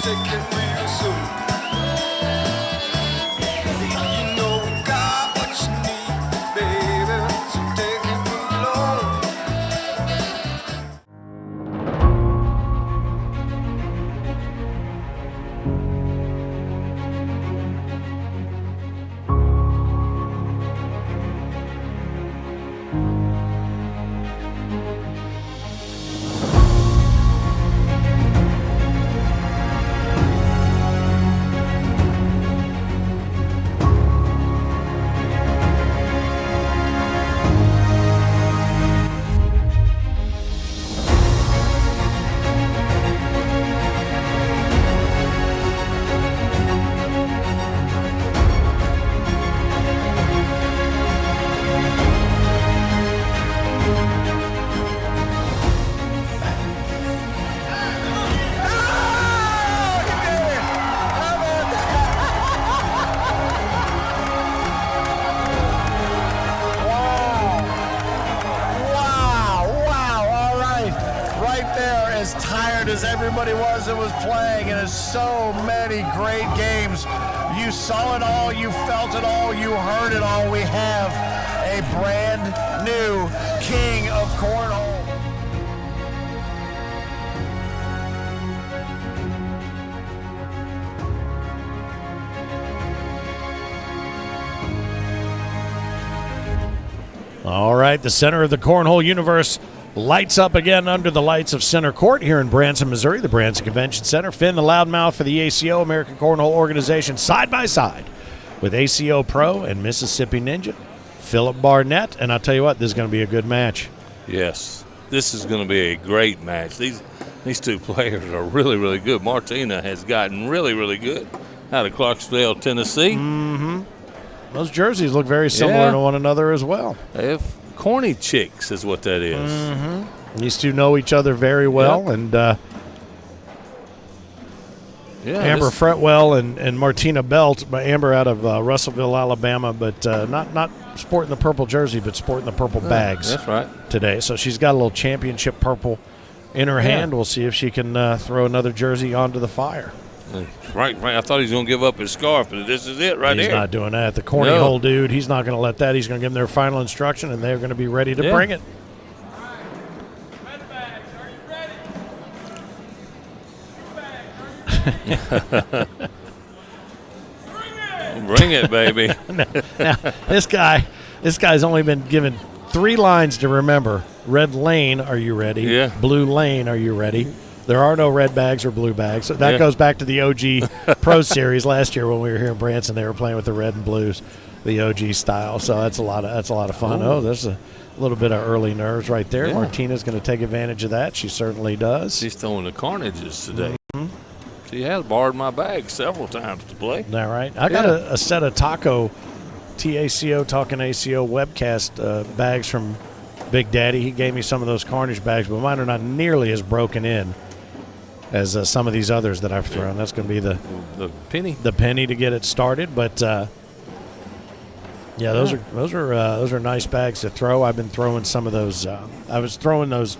take it real soon. You know we got what you need, baby, so take it along. As everybody was that was playing, and it's so many great games. You saw it all, you felt it all, you heard it all. We have a brand new king of cornhole. All right, the center of the cornhole universe lights up again under the lights of center court here in Branson, Missouri, the Branson Convention Center. Finn, the loudmouth for the ACO, American Cornhole Organization, side by side with ACO Pro and Mississippi Ninja, Philip Barnett. And I'll tell you what, this is going to be a good match. Yes, this is going to be a great match. These two players are really, really good. Martina has gotten really, really good out of Clarksville, Tennessee. Mm-hmm. Those jerseys look very similar to one another as well. If Corny chicks is what that is. Mm-hmm. These two know each other very well, and Amber Fretwell and Martina Belt. Amber out of Russellville, Alabama, but not sporting the purple jersey, but sporting the purple bags. That's right. Today, so she's got a little championship purple in her hand. We'll see if she can throw another jersey onto the fire. Right. I thought he was going to give up his scarf, but this is it right He's here. not doing that. The corny hole dude, he's not going to let that. He's going to give them their final instruction, and they're going to be ready to bring it. Bring it, baby. now, this guy's only been given 3 lines to remember. Red lane, are you ready? Yeah. Blue lane, are you ready? There are no red bags or blue bags. So that goes back to the OG Pro Series last year when we were here in Branson. They were playing with the red and blues, the OG style. So that's a lot of fun. Oh, there's a little bit of early nerves right there. Yeah. Martina's going to take advantage of that. She certainly does. She's throwing the carnages today. Mm-hmm. She has borrowed my bag several times to play. Is that right? I got a set of TACO Talking ACO webcast bags from Big Daddy. He gave me some of those carnage bags, but mine are not nearly as broken in as some of these others that I've thrown. That's going to be the penny to get it started. But those are nice bags to throw. I've been throwing some of those. I was throwing those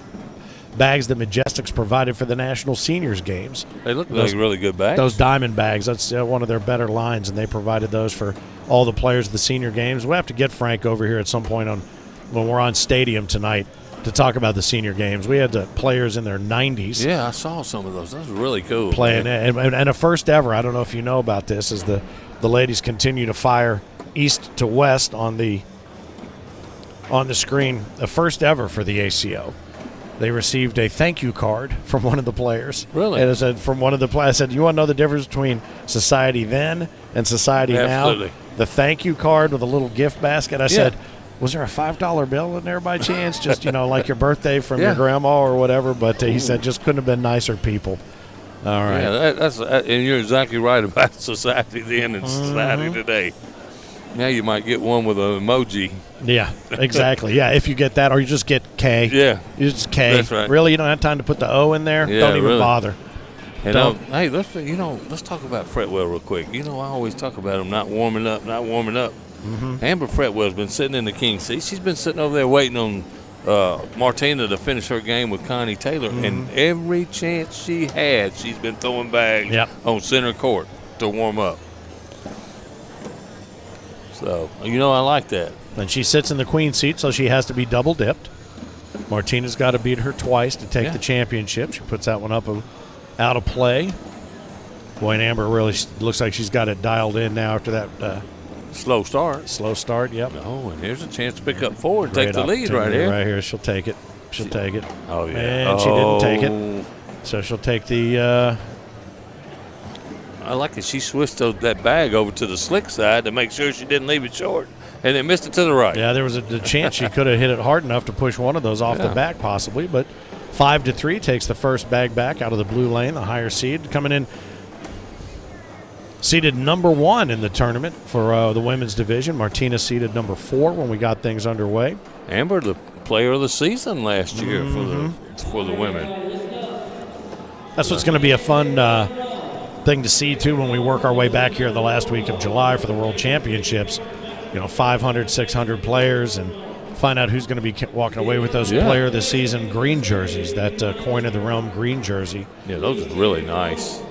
bags that Majestics provided for the National Seniors Games. They look like really good bags. Those diamond bags. That's one of their better lines, and they provided those for all the players of the senior games. We'll have to get Frank over here at some point when we're on Stadium tonight to talk about the senior games. We had the players in their 90s. Yeah, I saw some of those. That was really cool. Playing and a first ever. I don't know if you know about this. As the ladies continue to fire east to west on the screen, a first ever for the ACO. They received a thank you card from one of the players. Really? And it said from one of the players. I said, "You want to know the difference between society then and society now?" Absolutely. The thank you card with a little gift basket. I said, "Was there a $5 bill in there by chance? Just like your birthday from your grandma or whatever?" But he said, "Just couldn't have been nicer people." All right. Yeah, and you're exactly right about society then and society today. Now you might get one with an emoji. Yeah, exactly. Yeah, if you get that, or you just get K. Yeah, you just K. That's right. Really, you don't have time to put the O in there. Yeah, don't even bother. Hey, let's talk about Fretwell real quick. I always talk about him not warming up. Mm-hmm. Amber Fretwell's been sitting in the king seat. She's been sitting over there waiting Martina to finish her game with Connie Taylor, and every chance she had, she's been throwing bags on center court to warm up. So, I like that. And she sits in the queen seat, so she has to be double dipped. Martina's got to beat her twice to take the championship. She puts that one up out of play. Boy, and Amber really looks like she's got it dialed in now after that slow start. Slow start, yep. Oh, and here's a chance to pick up 4 and take the lead right here. Right here, she'll take it. She'll take it. Oh, yeah. And she didn't take it. So she'll take the I like it. She switched that bag over to the slick side to make sure she didn't leave it short, and then missed it to the right. Yeah, there was a chance she could have hit it hard enough to push one of those off the back possibly, but 5-3 takes the first bag back out of the blue lane, the higher seed. Coming in seeded number 1 in the tournament for the women's division. Martina seeded number 4 when we got things underway. Amber, the player of the season last year for the women. That's what's going to be a fun thing to see, too, when we work our way back here in the last week of July for the World Championships. 500, 600 players, and find out who's going to be walking away with those player of the season green jerseys, that Coin of the Realm green jersey. Yeah, those are really nice.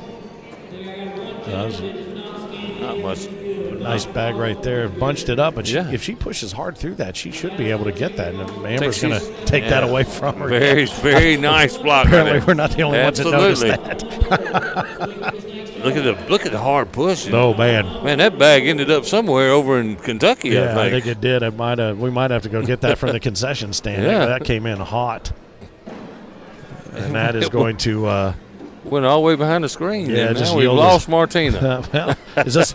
Not much. Nice bag right there. Bunched it up, but if she pushes hard through that, she should be able to get that. And Amber's going to take that away from her. Very, very nice block. Apparently, we're not the only ones that noticed that. Look at the hard push. Oh man, that bag ended up somewhere over in Kentucky. Yeah, I think it did. We might have to go get that from the concession stand. Yeah. That came in hot, and that is going to. Went all the way behind the screen. Yeah, just we lost Martina. Well, is this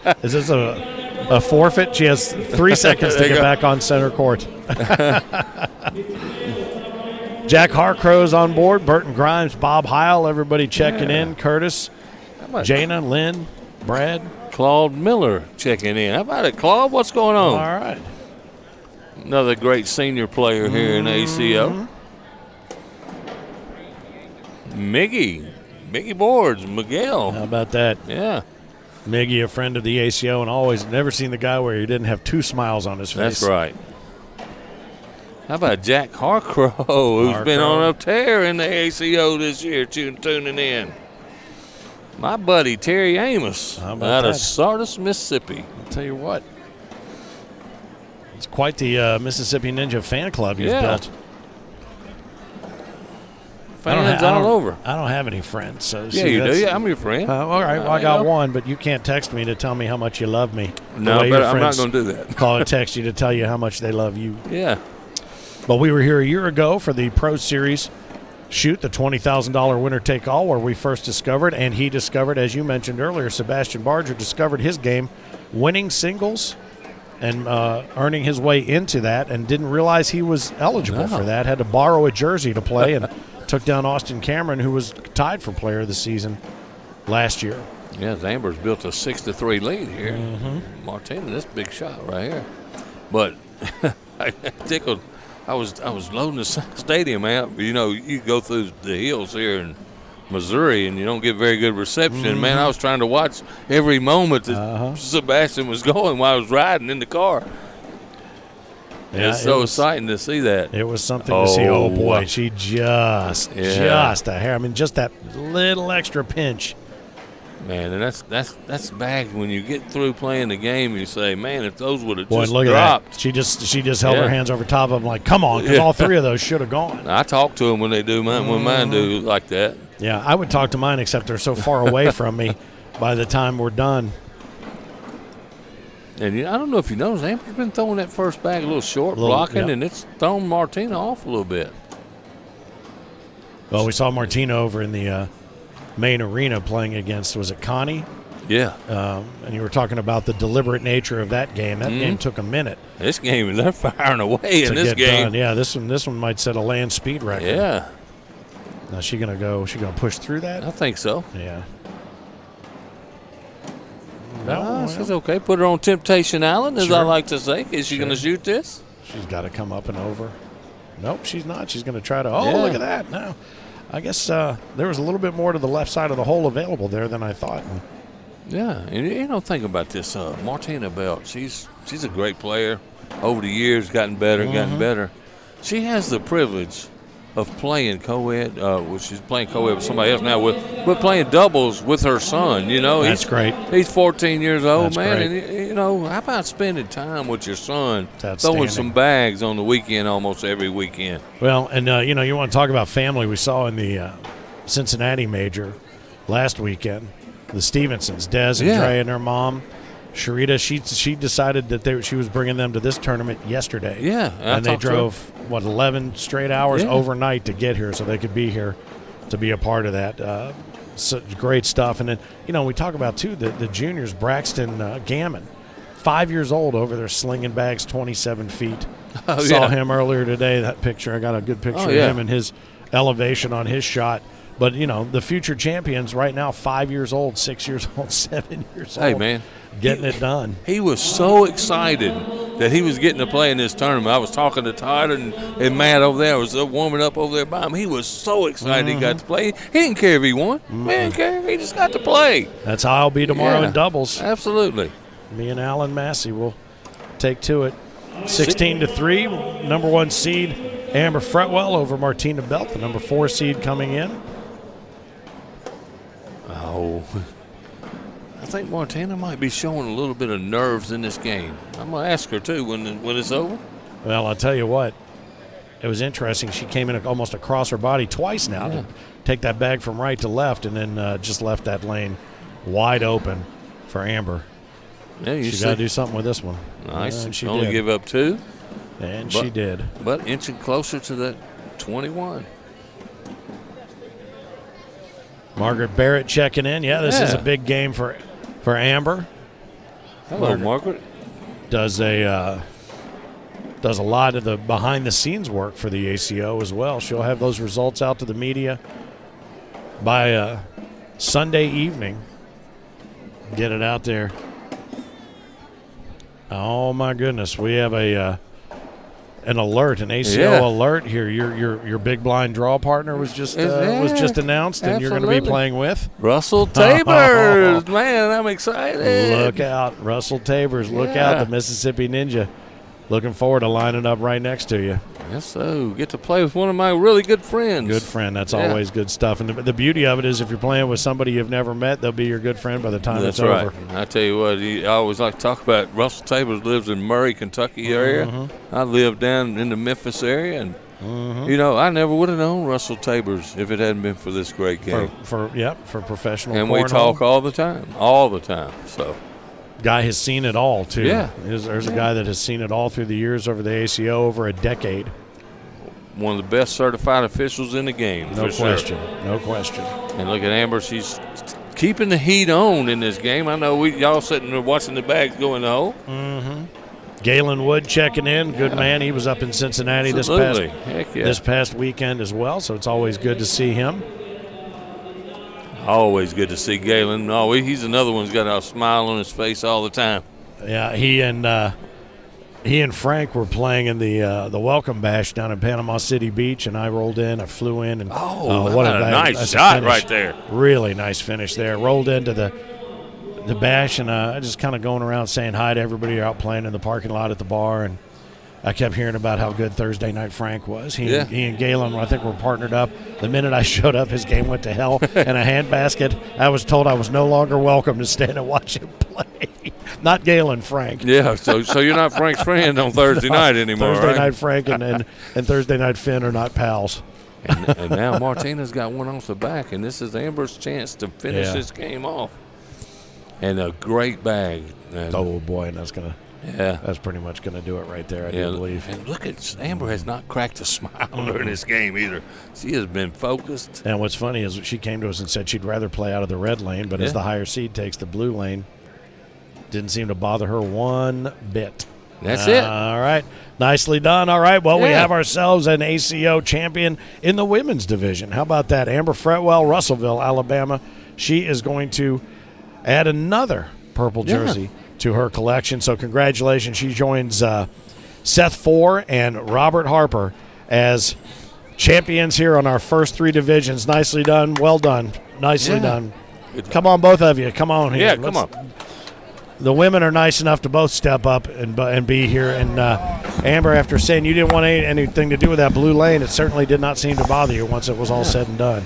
a forfeit? She has 3 seconds to get back on center court. Jack Harcrow's on board. Burton Grimes, Bob Heil, everybody checking in. Curtis, Jana, Lynn, Brad. Claude Miller checking in. How about it, Claude? What's going on? All right. Another great senior player here in ACO. Miggy Boards, Miguel. How about that? Yeah. Miggy, a friend of the ACO, and always never seen the guy where he didn't have 2 smiles on his face. That's right. How about Jack Harcrow, who's been on a tear in the ACO this year, tuning in. My buddy Terry Amos out of Sardis, Mississippi. I'll tell you what. It's quite the Mississippi Ninja fan club he's built. Fans all over. I don't have any friends. So yeah, you do. Yeah, I'm your friend. All right, well, I got one, but you can't text me to tell me how much you love me. No, but I'm not going to do that. Call and text you to tell you how much they love you. Yeah. But we were here a year ago for the Pro Series shoot, the $20,000 winner-take-all, where we first discovered, and he discovered, as you mentioned earlier, Sebastian Barger discovered his game, winning singles and earning his way into that, and didn't realize he was eligible for that. Had to borrow a jersey to play, and took down Austin Cameron, who was tied for player of the season last year. Yeah, Amber's built a 6-3 lead here. Martina, this big shot right here. But I tickled. I was loading the stadium out. You go through the hills here in Missouri, and you don't get very good reception. Man, I was trying to watch every moment that Sebastian was going while I was riding in the car. Yeah, it's so exciting to see that. It was something to see. Oh, boy, she just a hair. I mean, just that little extra pinch. Man, and that's back when you get through playing the game. You say, man, if those would have just look dropped. At that. She just held her hands over top of them like, come on, because all 3 of those should have gone. I talk to them when they do mine, when mine do like that. Yeah, I would talk to mine, except they're so far away from me by the time we're done. And I don't know if you noticed, Amber's been throwing that first bag a little short, blocking, and it's thrown Martina off a little bit. Well, we saw Martina over in the main arena playing against, was it Conny? Yeah. And you were talking about the deliberate nature of that game. That game took a minute. This game, they're firing away in this game. Done. Yeah, this one might set a land speed record. Yeah. Now she gonna push through that? I think so. Yeah. No, she's okay. Put her on Temptation Island, as I like to say. Is she going to shoot this? She's got to come up and over. Nope, she's not. She's going to try to. Look at that. No, I guess there was a little bit more to the left side of the hole available there than I thought. Yeah, and think about this. Martina Belt, she's a great player. Over the years, gotten better and gotten better. she has the privilege of playing co-ed, she's playing co-ed with somebody else now, but playing doubles with her son, you know. That's great. He's 14 years old, That's man. great. And, you know, how about spending time with your son, That's throwing outstanding. some bags on the weekend almost every weekend? Well, and, you know, you want to talk about family. We saw in the Cincinnati Major last weekend, the Stevensons, Des and Dre and their mom, Sharita, she decided that she was bringing them to this tournament yesterday. Yeah. And they drove, 11 straight hours overnight to get here so they could be here to be a part of that. So great stuff. And then, you know, we talk about, too, the juniors, Braxton Gammon, 5 years old over there slinging bags 27 feet. Saw him earlier today, that picture. I got a good picture of him and his elevation on his shot. But, you know, the future champions right now, 5 years old, 6 years old, 7 years old. Hey, man. Getting it done. He was so excited that he was getting to play in this tournament. I was talking to Tyler and Matt over there. I was warming up over there by him. He was so excited he got to play. He didn't care if he won. He didn't care. He just got to play. That's how I'll be tomorrow in doubles. Absolutely. Me and Alan Massey will take to it. 16-3, number 1 seed Amber Fretwell over Martina Belt, the number 4 seed coming in. Oh, I think Martina might be showing a little bit of nerves in this game. I'm going to ask her, too, when it's over. Well, I'll tell you what. It was interesting. She came in almost across her body twice now to take that bag from right to left and then just left that lane wide open for Amber. Yeah, She got to do something with this one. Nice. And she only did. give up 2. And she did. But inching closer to that 21. Margaret Barrett checking in. Yeah, this is a big game for Amber. Hello, Margaret. Does a lot of the behind-the-scenes work for the ACO as well. She'll have those results out to the media by Sunday evening. Get it out there. Oh my goodness, we have an alert, an ACO alert here. Your big blind draw partner was just announced, and you're going to be playing with Russell Tabers. Man, I'm excited. Look out, Russell Tabers. Look out, the Mississippi Ninja. Looking forward to lining up right next to you. Yes, so get to play with one of my really good friends. Good friend. That's always good stuff. And the beauty of it is if you're playing with somebody you've never met, they'll be your good friend by the time it's over. That's right. I tell you what, I always like to talk about Russell Tabers lives in Murray, Kentucky area. I live down in the Memphis area, and you know, I never would have known Russell Tabers if it hadn't been for this great game. For professional and cornhole. we talk all the time. So. Guy has seen it all, too. Yeah. There's a guy that has seen it all through the years over the ACO, over a decade. One of the best certified officials in the game. No question. No question. And look at Amber. She's keeping the heat on in this game. I know y'all sitting there watching the bags go in the hole. Galen Wood checking in. Good man. He was up in Cincinnati this past weekend as well, so it's always good to see him. Always good to see Galen. Oh, he's another one who's got a smile on his face all the time. Yeah, he and Frank were playing in the welcome bash down in Panama City Beach, and I rolled in. I flew in, and what a nice shot right there. Really nice finish there. Rolled into the bash, and just kind of going around saying hi to everybody out playing in the parking lot at the bar, and I kept hearing about how good Thursday Night Frank was. He and Galen, I think, were partnered up. The minute I showed up, his game went to hell in a handbasket. I was told I was no longer welcome to stand and watch him play. Not Galen, Frank. Yeah, so you're not Frank's friend on Thursday night anymore, Thursday right? Night Frank and Thursday Night Finn are not pals. And now Martina's got one off the back, and this is Amber's chance to finish this game off. And a great bag. And oh, boy, and that's pretty much going to do it right there, I do believe. And look at Amber has not cracked a smile during this game either. She has been focused. And what's funny is she came to us and said she'd rather play out of the red lane, but as the higher seed takes the blue lane, didn't seem to bother her one bit. That's it. All right. Nicely done. All right. Well, we have ourselves an ACO champion in the women's division. How about that? Amber Fretwell, Russellville, Alabama. She is going to add another purple jersey to her collection. So congratulations. She joins Seth Four and Robert Harper as champions here on our first 3 divisions. Nicely done. Well done. Nicely done. Come on, both of you. Come on here. Yeah, come on. the women are nice enough to both step up and be here. And Amber, after saying you didn't want anything to do with that blue lane, it certainly did not seem to bother you once it was all said and done.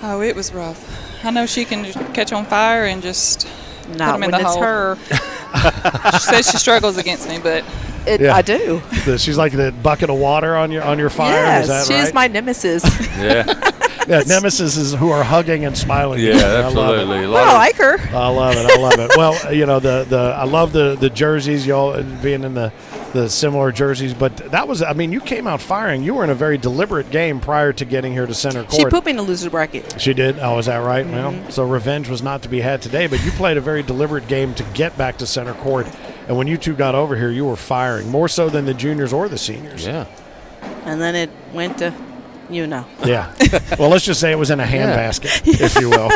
Oh, it was rough. I know she can just catch on fire and just put Not them in when the it's hole. her. She says she struggles against me, but Yeah. I do. She's like the bucket of water on your fire. Yes, is that she right? is my nemesis. Yeah. Yeah, nemesis is who are hugging and smiling. Yeah, absolutely. I like her. I love it. I love it. Well, you know, I love the jerseys, y'all being in the similar jerseys. But that was, I mean, you came out firing. You were in a very deliberate game prior to getting here to center court. She put me in a loser bracket. She did. Oh, is that right? Well, so revenge was not to be had today. But you played a very deliberate game to get back to center court. And when you two got over here, you were firing more so than the juniors or the seniors. Yeah. And then it went to, you know. Yeah. Well, let's just say it was in a handbasket, if you will.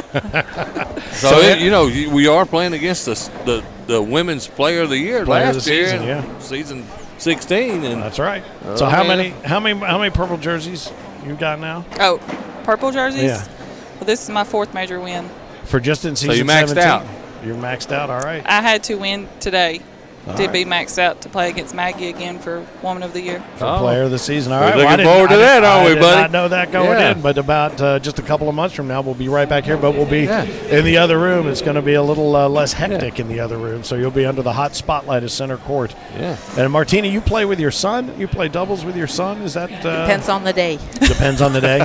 So we are playing against the women's player of the year Player of last the year, season, in yeah. season 16, and That's right. So how many purple jerseys you got now? oh, purple jerseys? Yeah. Well, this is my 4th major win. For just in season you maxed 17? out. You're maxed out. All right. I had to win today to right. be maxed out to play against Maggie again for Woman of the Year. For player of the season. All We're right. looking I didn't- forward to I that, didn't- aren't we, I did buddy? not know that going Yeah. in, but about just a couple of months from now, we'll be right back here. But we'll be in the other room. It's going to be a little less hectic in the other room, so you'll be under the hot spotlight of center court. Yeah. And Martina, you play with your son. You play doubles with your son. Is that Depends on the day. depends on the day,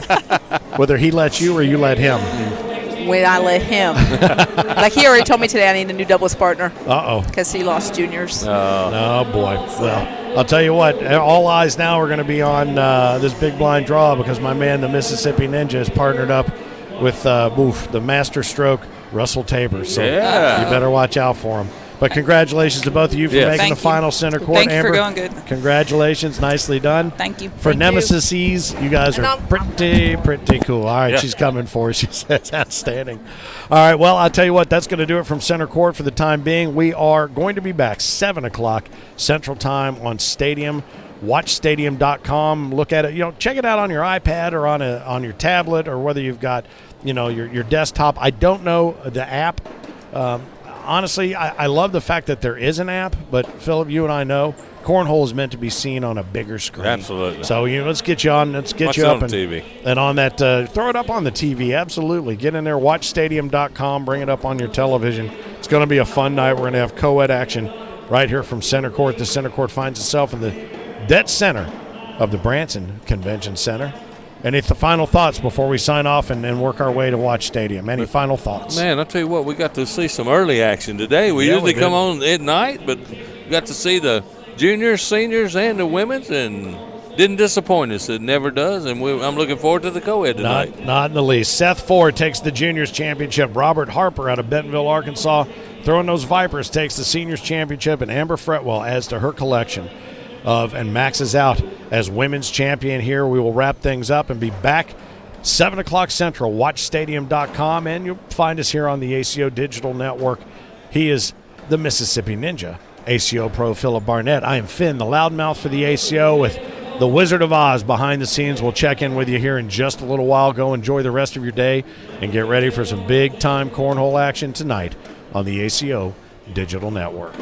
whether he lets you or you let him. When I let him. Like he already told me today I need a new doubles partner Uh-oh. because he lost juniors. Oh, boy. Well, I'll tell you what. All eyes now are going to be on this big blind draw because my man, the Mississippi Ninja, is partnered up with the master stroke, Russell Tabor. So Yeah. you better watch out for him. But congratulations to both of you for Yes. making Thank the you. final center court. Thank you for Amber, going good. Congratulations. Nicely done. Thank you. For Thank Nemesis, you guys And are pretty cool. All right, Yeah. she's coming for us. She says outstanding. All right, well, I'll tell you what, that's going to do it from center court for the time being. We are going to be back 7 o'clock Central Time on Stadium. WatchStadium.com. Look at it. Check it out on your iPad or on your tablet, or whether you've got your desktop. I don't know the app. Honestly, I love the fact that there is an app, but Philip, you and I know cornhole is meant to be seen on a bigger screen. Absolutely. So let's get you on. Let's get Watch you it up on TV. and on that. Throw it up on the TV. Absolutely. Get in there. WatchStadium.com. Bring it up on your television. It's going to be a fun night. We're going to have co-ed action right here from center court. The center court finds itself in the dead center of the Branson Convention Center. Any final thoughts before we sign off and work our way to Watch Stadium? Any final thoughts? Man, I'll tell you what, we got to see some early action today. We Yeah, usually we come did. on at night, but we got to see the juniors, seniors, and the women's, and didn't disappoint us. It never does, and I'm looking forward to the co-ed tonight. Not in the least. Seth Ford takes the juniors championship. Robert Harper out of Bentonville, Arkansas, throwing those Vipers, takes the seniors championship, and Amber Fretwell adds to her collection and maxes out as women's champion here. We will wrap things up and be back 7 o'clock Central. WatchStadium.com, and you'll find us here on the ACO Digital Network. He is the Mississippi Ninja, ACO Pro Philip Barnett. I am Finn, the loudmouth for the ACO, with the Wizard of Oz behind the scenes. We'll check in with you here in just a little while. Go enjoy the rest of your day and get ready for some big-time cornhole action tonight on the ACO Digital Network.